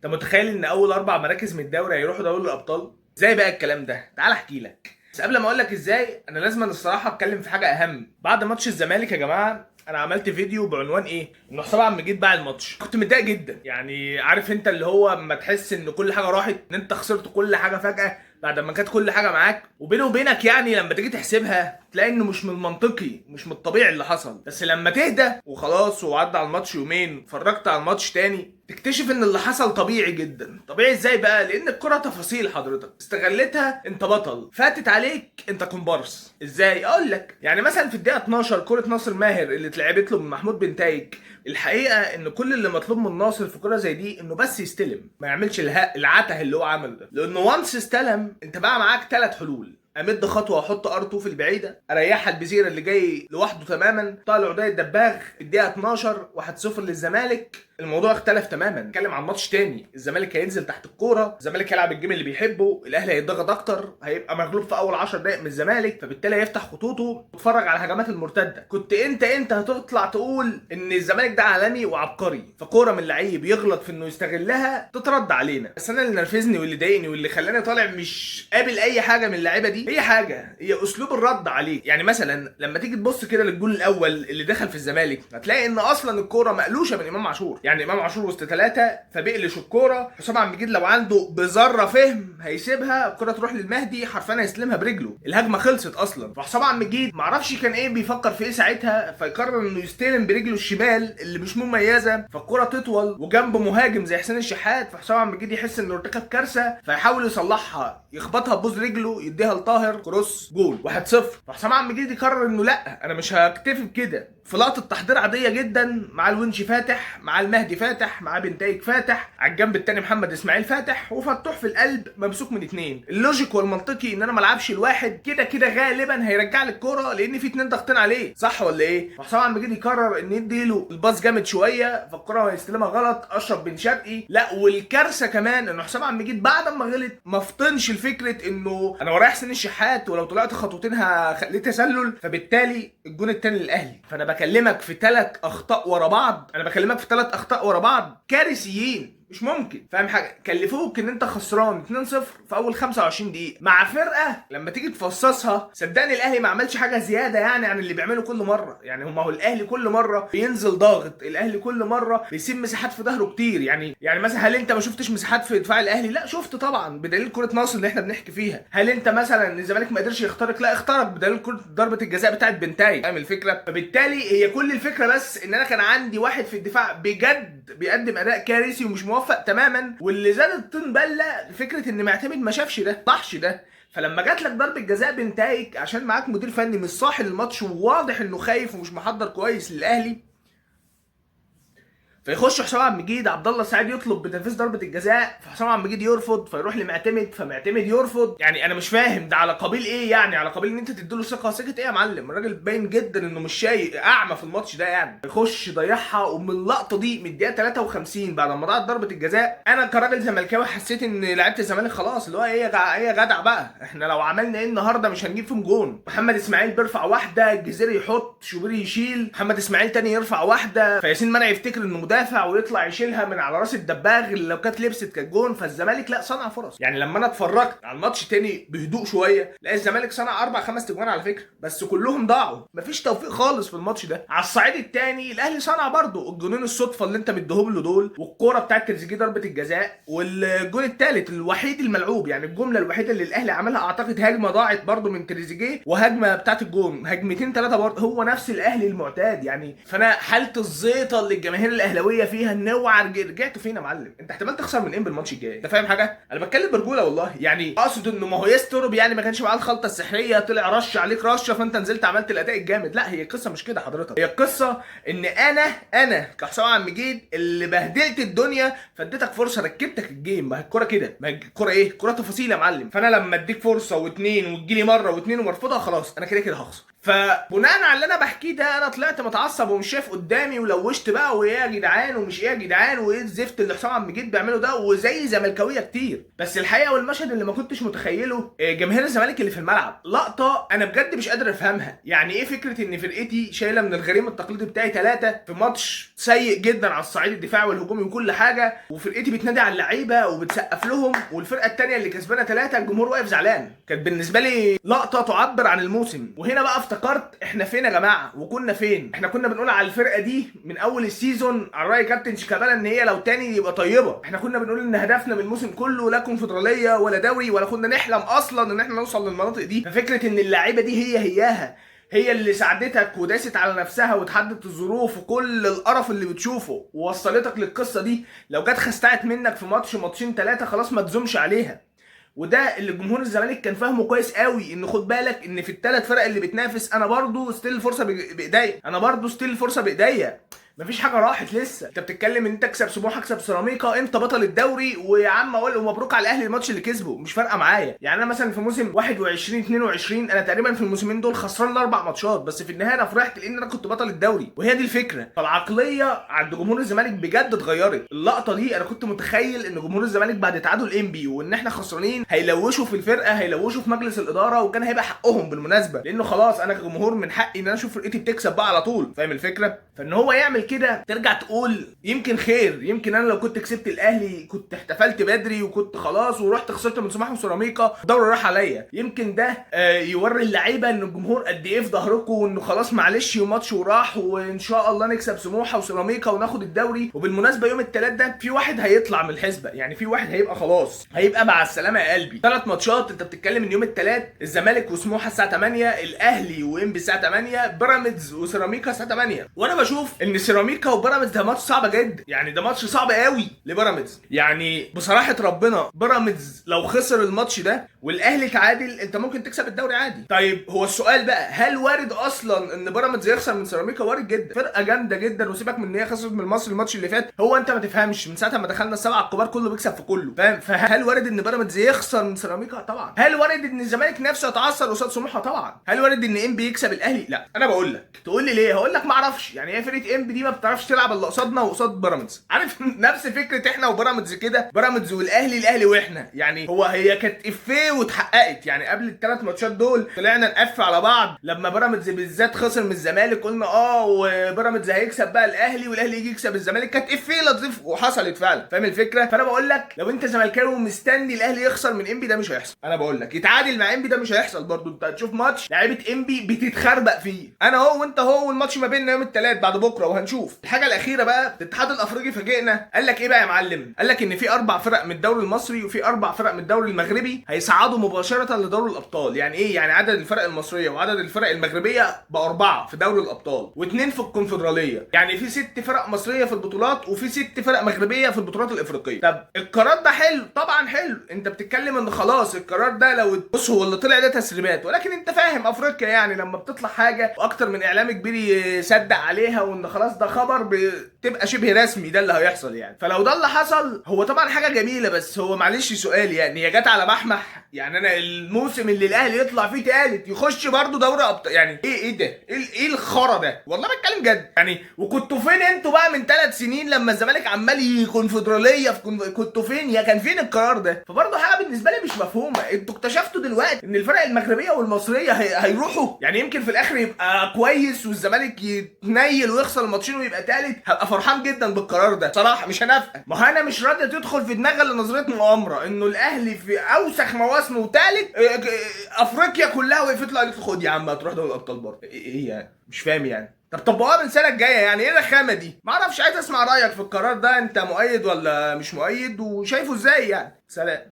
انت متخيل ان اول 4 مراكز من الدوري هيروحوا دوري الابطال؟ ازاي بقى الكلام ده؟ تعال احكي لك. بس قبل ما اقول لك ازاي، انا لازم الصراحه اتكلم في حاجه اهم. بعد ماتش الزمالك يا جماعه، انا عملت فيديو بعنوان ايه؟ انه حسام عبد المجيد باع الماتش. كنت متضايق جدا، يعني عارف انت اللي هو اما تحس ان كل حاجه راحت، ان انت خسرت كل حاجه فجاه بعد ما كانت كل حاجه معاك. وبيني وبينك يعني لما تيجي تحسبها تلاقي انه مش من المنطقي، مش من الطبيعي اللي حصل. بس لما تهدى وخلاص وعدى على الماتش يومين، اتفرجت على الماتش تاني، تكتشف ان اللي حصل طبيعي جدا. طبيعي ازاي بقى؟ لان الكرة تفاصيل حضرتك، استغلتها انت بطل، فاتت عليك انت كومبارس. ازاي؟ اقول لك. يعني مثلا في الدقيقة 12 كرة ناصر ماهر اللي اتلعبت له من محمود بن تايج، الحقيقة ان كل اللي مطلوب من ناصر في كرة زي دي انه بس يستلم، ما يعملش العته اللي هو عمله ده. لانه وانس استلم انت بقى معاك 3 حلول: امد خطوه واحط ار2 في البعيده، اريحها البزير اللي جاي لوحده تماما، طالع عدي الدباغ. الدقيقه 12 1-0 للزمالك، الموضوع اختلف تماما. نتكلم عن ماتش تاني، الزمالك هينزل تحت الكوره، الزمالك هيلعب الجيم اللي بيحبه، الاهلي هيتضغط اكتر، هيبقى مغلوب في اول 10 دقائق من الزمالك، فبالتالي هيفتح خطوطه ويتفرج على الهجمات المرتده. كنت انت هتطلع تقول ان الزمالك ده عالمي وعبقري، فكوره من اللعيب يغلط في انه يستغلها تترد علينا. بس انا اللي نرفزني واللي ضايقني واللي خلاني طالع مش قابل اي حاجه من اللعيبه دي، هي اسلوب الرد عليه. يعني مثلا لما تيجي تبص كده للجول الاول اللي دخل في الزمالك، هتلاقي ان اصلا الكوره مقلوشه من امام عاشور. يعني امام عاشور وسط 3 فبيقلش الكوره. حسام عبد المجيد لو عنده بذره فهم هيسيبها الكوره تروح للمهدي، حرفيا هيستلمها برجله، الهجمه خلصت اصلا. فحسام عبد المجيد معرفش كان ايه بيفكر في ايه ساعتها، فيقرر انه يستلم برجله الشمال اللي مش مميزه، فالكوره تطول وجنبه مهاجم زي حسين الشحات، فحسام عبد المجيد يحس انه ارتكب كارثه، فيحاول يصلحها، يخبطها ببوز رجله، يديها لطاهر، كروس، جول 1-0. فحسام عبد المجيد يقرر انه لا، انا مش هكتفي بكده. في لقطه تحضير عاديه جدا، مع الونش فاتح، مع المهدي فاتح، مع بنتايج فاتح، على الجنب التاني محمد اسماعيل فاتح، وفتوح في القلب ممسوك من 2. اللوجيك والمنطقي ان انا ما العبش الواحد كده كده غالبا هيرجع لي الكوره، لان في 2 ضاغطين عليه، صح ولا ايه؟ وحسام عبد المجيد يقرر ان يديله الباص جامد شويه، فالكوره هيستلمها غلط، اشرف بن شرقي. لا، والكارثه كمان ان حسام عبد المجيد بعد ما غلط ما فطنش لفكره انه انا ورايا حسين الشحات، ولو طلعت خطوتين هخليه تسلل، فبالتالي الجون الثاني للاهلي. فانا بكلمك في 3 اخطاء ورا بعض، كارثيين، مش ممكن. فاهم حاجه؟ كلفوك ان انت خسران 2-0 في اول 25 دقيقه مع فرقه لما تيجي تفصصها، صدقني الاهلي ما عملش حاجه زياده يعني عن اللي بيعمله كل مره. يعني هو الاهلي كل مره بينزل ضاغط، الاهلي كل مره بيسيب مساحات في ظهره كتير. يعني مثلا هل انت ما شفتش مساحات في دفاع الاهلي؟ لا شفت طبعا، بدليل كره ناصر اللي احنا بنحكي فيها. هل انت مثلا الزمالك ما قدرش يخترق؟ لا اخترق، بدليل كره ضربه الجزاء بتاعت بنتاي. فاهم الفكره؟ فبالتالي هي كل الفكره بس ان انا كان عندي واحد في الدفاع بجد بيقدم اداء كارثي ومش موفق تماما. واللي زاد الطين بله فكره ان معتمد ما شافش ده، طحش ده. فلما جات لك ضربه جزاء بنتايج عشان معاك مدير فني مش صاحي الماتش وواضح انه خايف ومش محضر كويس للاهلي، فيخش حسام عبد المجيد، عبد الله السعيد يطلب بتنفيذ ضربه الجزاء، فحسام عبد المجيد يرفض، فيروح لمعتمد، فمعتمد يرفض. يعني انا مش فاهم ده على قبيل ايه؟ يعني على قبيل ان انت تديله ثقه ايه يا معلم؟ الراجل باين جدا انه مش شايف، اعمى في الماتش ده. يعني يخش يضيعها. ومن اللقطه دي من الدقيقه 53 بعد ما ضاعت ضربه الجزاء، انا كراجل زملكاوي حسيت ان لعيبه الزمالك خلاص، اللي هو ايه يا جدع بقى، احنا لو عملنا ايه النهارده مش هنجيب فيهم جون. محمد اسماعيل بيرفع واحده، الجزيري يحط، شوبيري يشيل، محمد اسماعيل تاني يرفع واحده، فياسين منع يفتكر انه مدافع ويطلع يشيلها من على راس الدباغ اللي لو كانت لبست كانت جون. فالزمالك لا صنع فرص. يعني لما انا اتفرجت على الماتش تاني بهدوء شويه، لا الزمالك صنع 4-5 تجوان على فكره، بس كلهم ضاعوا، مفيش توفيق خالص في الماتش ده. على الصعيد التاني الاهلي صنع برضه الجونين الصدفه اللي انت مديهم له دول، والكوره بتاعت تريزيجيه ضربه الجزاء، والجون الثالث الوحيد الملعوب. يعني الجمله الوحيده اللي الاهلي عملها اعتقد هجمه ضاعت برضه من تريزيجيه، وهجمه بتاعت الجون، هجمتين 3 برضه، هو نفس الاهلي المعتاد. يعني فانا حاله الزيطه اللي الجماهير الاهلاويه فيها ان اوعى رجعت فين يا معلم؟ انت احتمال تخسر من بالماتش الجاي. انت فاهم حاجه؟ انا بتكلم برجوله والله. يعني اقصد انه ما هو يسترب، يعني ما كانش معاه الخلطه السحريه، طلع رش عليك رشه فانت نزلت عملت الاداء الجامد. لا، هي القصه مش كده حضرتك. هي القصه ان انا كحسام عبد المجيد اللي بهدلت الدنيا، فاديتك فرصه ركبتك الجيم. ما هي الكوره كده، ما هي الكوره ايه؟ الكوره تفاصيل يا معلم. فانا لما اديك فرصه واثنين وتجيلي مره واثنين ومرفوضها، خلاص انا كده كده هخسر. فبناء على اللي انا بحكيه ده انا طلعت متعصب ومش شايف قدامي ولوشت بقى، وايه يا جدعان ومش ايه يا جدعان وايه الزفت اللي حسام عبد المجيد بيعمله ده، وزي زملكاويه كتير. بس الحقيقه والمشهد اللي ما كنتش متخيله جماهير الزمالك اللي في الملعب لقطه انا بجد مش قادر افهمها. يعني ايه فكره ان فرقتي شايله من الغريم التقليدي بتاعي 3 في ماتش سيء جدا على الصعيد الدفاعي والهجومي وكل حاجه، وفرقتي بتنادي على اللعيبه وبتسقف لهم، والفرقه الثانيه اللي كسبانه 3 الجمهور واقف زعلان. كانت بالنسبه لي لقطه تعبر عن الموسم. وهنا بقى افتكرت احنا فين يا جماعه وكنا فين. احنا كنا بنقول على الفرقه دي من اول السيزون على راي كابتن شيكابالا ان هي لو تاني يبقى طيبه. احنا كنا بنقول ان هدفنا من الموسم كله لا كونفدراليه ولا دوري، ولا كنا نحلم اصلا ان احنا نوصل للمناطق دي. ففكره ان اللعيبه دي هياها هي اللي ساعدتك وداست على نفسها وتحدد الظروف وكل القرف اللي بتشوفه ووصلتك للقصه دي، لو جت خستعت منك في ماتش ماتشين 3 خلاص ما تزومش عليها. وده اللي جمهور الزمالك كان فاهمه كويس قوي، ان خد بالك ان في ال3 فرق اللي بتنافس انا برضو ستيل الفرصه بايديا، مفيش حاجه راحت لسه. انت بتتكلم ان انت تكسب سموحه تكسب سيراميكا، انت بطل الدوري، ويا عم اقول ومبروك على الاهلي الماتش اللي كسبه مش فارقه معايا. يعني انا مثلا في موسم 21 22 انا تقريبا في الموسمين دول خسران 4 ماتشات، بس في النهايه انا فرحت لان انا كنت بطل الدوري. وهي دي الفكره. فالعقليه عند جمهور الزمالك بجد اتغيرت. اللقطه دي انا كنت متخيل ان جمهور الزمالك بعد تعادل انبي وان احنا خسرانين هيلوشوا في الفرقه، هيلوشوا في مجلس الاداره، وكان هيبقى حقهم بالمناسبه، لانه خلاص انا كجمهور من حقي ان انا اشوف فرقتي بتكسب بقى على طول. فاهم الفكره؟ فان هو يعمل كده ترجع تقول يمكن خير، يمكن انا لو كنت كسبت الاهلي كنت احتفلت بدري وكنت خلاص ورحت خسرت من سموحه وسيراميكا الدوري راح عليا. يمكن ده يوري اللعيبه ان الجمهور قد ايه في ظهركم، وانه خلاص معلش وماتش وراح وان شاء الله نكسب سموحه وسيراميكا وناخد الدوري. وبالمناسبه يوم الثلاث ده في واحد هيطلع من الحسبه، يعني في واحد هيبقى خلاص هيبقى مع السلامه يا قلبي. 3 ماتشات انت بتتكلم ان يوم الثلاث الزمالك وسموحه الساعه 8، الاهلي وانبي الساعه 8، بيراميدز وسيراميكا الساعه 8. وانا بشوف ان سيراميكا وبيراميدز ده ماتش صعب جدا، يعني ده ماتش صعب قوي لبيراميدز. يعني بصراحه ربنا بيراميدز لو خسر الماتش ده والاهلي تعادل انت ممكن تكسب الدوري عادي. طيب هو السؤال بقى، هل وارد اصلا ان بيراميدز يخسر من سيراميكا؟ وارد جدا، فرقه جامده جدا، وسيبك من ان هي خسرت من المصري الماتش اللي فات. هو انت ما تفهمش من ساعه ما دخلنا السبعه الكبار كله بيكسب في كله، فاهم؟ فهل وارد ان بيراميدز يخسر من سيراميكا؟ طبعا. هل وارد ان الزمالك نفسه يتعثر قصاد سموحه؟ طبعا. هل وارد ان انبي يكسب الاهلي؟ لا. انا بقول لك تقول لي ليه؟ هقول لك ما اعرفش. يعني هي فرقه انبي دي ما بتعرفش تلعب الا قصادنا وقصاد بيراميدز، عارف؟ نفس فكره احنا وبيراميدز كده، بيراميدز والاهلي، الاهلي واحنا. يعني هي كانت افيه واتحققت. يعني قبل ال3 ماتشات دول طلعنا نقف على بعض لما بيراميدز بالذات خسر من الزمالك، قلنا وبيراميدز هيكسب بقى الاهلي والاهلي يجي يكسب الزمالك. كانت افيه لطيف وحصلت فعلا، فاهم الفكره؟ فانا بقول لك لو انت زملكاوي ومستني الاهلي يخسر من انبي ده مش هيحصل. انا بقول لك يتعادل مع انبي ده مش هيحصل برضو. انت هتشوف ماتش لعيبه انبي بتتخربق فيه، انا اهو وانت اهو، والماتش ما بيننا يوم الثلاث بعد بكره وهنشوف. الحاجه الاخيره بقى، الاتحاد الافريقي فاجئنا، قال لك ايه بقى يا معلم؟ قال لك ان في 4 فرق من الدوري المصري وفي 4 فرق من الدوري المغربي هيصعدوا مباشره لدوري الابطال. يعني ايه؟ يعني عدد الفرق المصريه وعدد الفرق المغربيه بقى 4 في دوري الابطال و2 في الكونفدراليه. يعني في 6 فرق مصريه في البطولات وفي 6 فرق مغربيه في البطولات الافريقيه. طب القرار ده حلو؟ طبعا حلو. انت بتتكلم ان خلاص القرار ده لو بص هو اللي طلع ده تسريبات، ولكن انت فاهم افريقيا يعني لما بتطلع حاجه واكتر من اعلام كبير يصدق عليها وان خلاص ده خبر بتبقى شبه رسمي ده اللي هيحصل. يعني فلو ده اللي حصل هو طبعا حاجه جميله، بس هو معلش سؤال، يعني هي جت على محمح. يعني انا الموسم اللي الاهلي يطلع فيه ثالث يخش برضه دوري ابطال، يعني ايه ده؟ ايه الخرا ده؟ والله بتكلم جد. يعني وكنتوا فين انتوا بقى من 3 سنين لما الزمالك عمال كونفدراليه كنتوا فين؟ يا كان فين القرار ده؟ فبرضه حاجه بالنسبه لي مش مفهومه. انتوا اكتشفتوا دلوقتي ان الفرق المغربيه والمصريه هيروحوا، يعني يمكن في الاخر يبقى كويس والزمالك يتنيل ويخسر الماتشين ويبقى ثالث. هبقى فرحان جدا بالقرار ده صراحه، مش هنافق. ما انا مش راضيه تدخل في دماغي الا نظريه مؤامره انه الاهلي في اوسخ مواسمه وثالث، افريقيا كلها وقفت له قالت له خد يا عم هتروح دوري الابطال برضه. ايه يعني؟ مش فاهم يعني. طب طبقوها من السنه الجايه، يعني ايه الرخامه دي؟ ما اعرفش، عايز اسمع رايك في القرار ده، انت مؤيد ولا مش مؤيد وشايفه ازاي يعني؟ سلام.